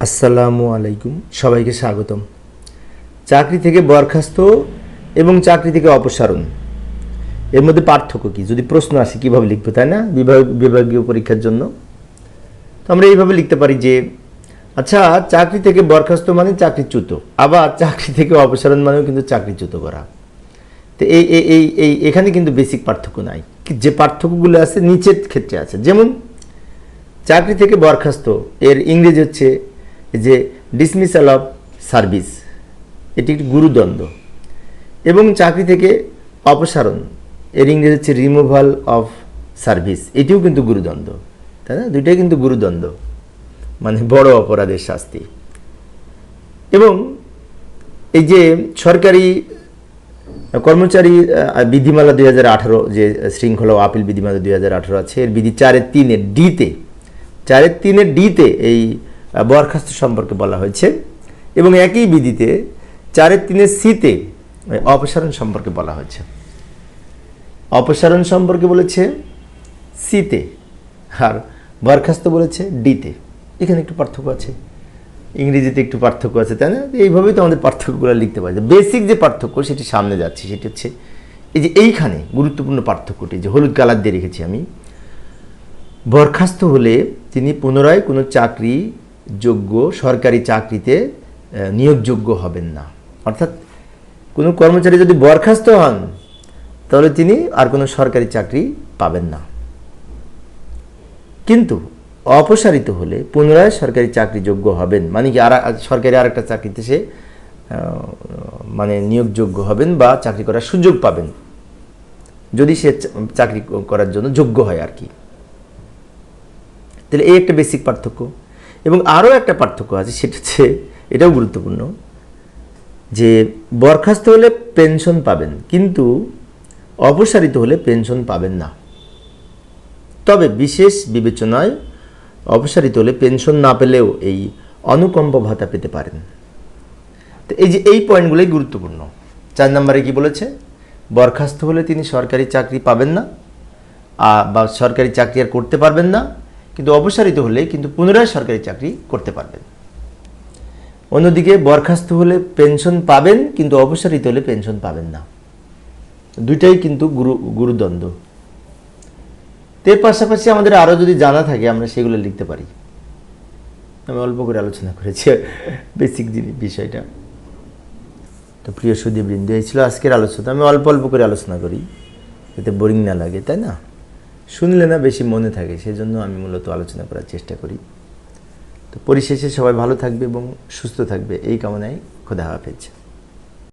আসসালামু আলাইকুম, সবাইকে স্বাগতম। চাকরি থেকে বরখাস্ত এবং চাকরি থেকে অপসারণ এর মধ্যে পার্থক্য কি? যদি প্রশ্ন আসে কিভাবে লিখবো, তাই না? বিভাগীয় পরীক্ষার জন্য তো আমরা এইভাবে লিখতে পারি যে আচ্ছা, চাকরি থেকে বরখাস্ত মানে চাকরিচ্যুত, আবার চাকরি থেকে অপসারণ মানেও কিন্তু চাকরিচ্যুত করা। তো এই এই এই এই এখানে কিন্তু বেসিক পার্থক্য নাই। যে পার্থক্যগুলো আছে নিচের ক্ষেত্রে আছে। যেমন চাকরি থেকে বরখাস্ত এর ইংরেজি হচ্ছে যে ডিসমিসাল অফ সার্ভিস, এটি একটি গুরুদণ্ড। এবং চাকরি থেকে অপসারণ এর ইংরেজি হচ্ছে রিমুভাল অফ সার্ভিস, এটিও কিন্তু গুরুদণ্ড, তাই না? দুইটাই কিন্তু গুরুদণ্ড, মানে বড় অপরাধের শাস্তি। এবং এই যে সরকারি কর্মচারী বিধিমালা 2018, যে শৃঙ্খলা ও আপিল বিধিমালা 2018 আছে, এর বিধি 4(3) ডিতে 4(3) ডিতে এই বরখাস্ত সম্পর্কে বলা হয়েছে। এবং একই বিধিতে 4(3) সিতে অপসারণ সম্পর্কে বলা হয়েছে। অপসারণ সম্পর্কে বলেছে সিতে, আর বরখাস্ত বলেছে ডিতে। এখানে একটু পার্থক্য আছে, ইংরেজিতে একটু পার্থক্য আছে, তাই না? এইভাবেই তো আমাদের পার্থক্যগুলো লিখতে পারি। বেসিক যে পার্থক্য সেটি সামনে যাচ্ছে, সেটি হচ্ছে এই যে এইখানে গুরুত্বপূর্ণ পার্থক্যটি, যে হলুদ কালার দিয়ে রেখেছি আমি। বরখাস্ত হলে তিনি পুনরায় কোনো চাকরিযোগ্য সরকারি চাকরিতে নিয়োগযোগ্য হবেন না। অর্থাৎ কোনো কর্মচারী যদি বরখাস্ত হন তাহলে তিনি আর কোনো সরকারি চাকরি পাবেন না। কিন্তু অপসারিত হলে পুনরায় সরকারি চাকরিযোগ্য হবেন, মানে কি সরকারি আরেকটা চাকরিতে সে মানে নিয়োগযোগ্য হবেন বা চাকরি করার সুযোগ পাবেন, যদি সে চাকরি করার জন্য যোগ্য হয় আর কি। তাহলে এই একটা বেসিক পার্থক্য। এবং আরও একটা পার্থক্য আছে, সেটা হচ্ছে, এটাও গুরুত্বপূর্ণ, যে বরখাস্ত হলে পেনশন পাবেন, কিন্তু অপসারিত হলে পেনশন পাবেন না। তবে বিশেষ বিবেচনায় অপসারিত হলে পেনশন না পেলেও এই অনুকম্প ভাতা পেতে পারেন। তো এই যে এই পয়েন্টগুলোই গুরুত্বপূর্ণ। 4 নম্বরে কি বলেছে? বরখাস্ত হলে তিনি সরকারি চাকরি পাবেন না বা সরকারি চাকরি আর করতে পারবেন না, কিন্তু অপসারিত হলে কিন্তু পুনরায় সরকারি চাকরি করতে পারবেন। অন্যদিকে বরখাস্ত হলে পেনশন পাবেন, কিন্তু অপসারিত হলে পেনশন পাবেন না। দুইটাই কিন্তু গুরুদণ্ড। এর পাশাপাশি আমাদের আরও যদি জানা থাকে আমরা সেগুলো লিখতে পারি। আমি অল্প করে আলোচনা করেছি বেসিক বিষয়টা। তো প্রিয় সুধীবৃন্দ, এই ছিল আজকের আলোচনা। আমি অল্প অল্প করে আলোচনা করি যাতে বোরিং না লাগে, তাই না? শুনলে না বেশি মনে থাকে, সেজন্য আমি মূলত আলোচনা করার চেষ্টা করি। তো পরিশেষে সবাই ভালো থাকবে এবং সুস্থ থাকবে এই কামনায় খোদা হাফেজ।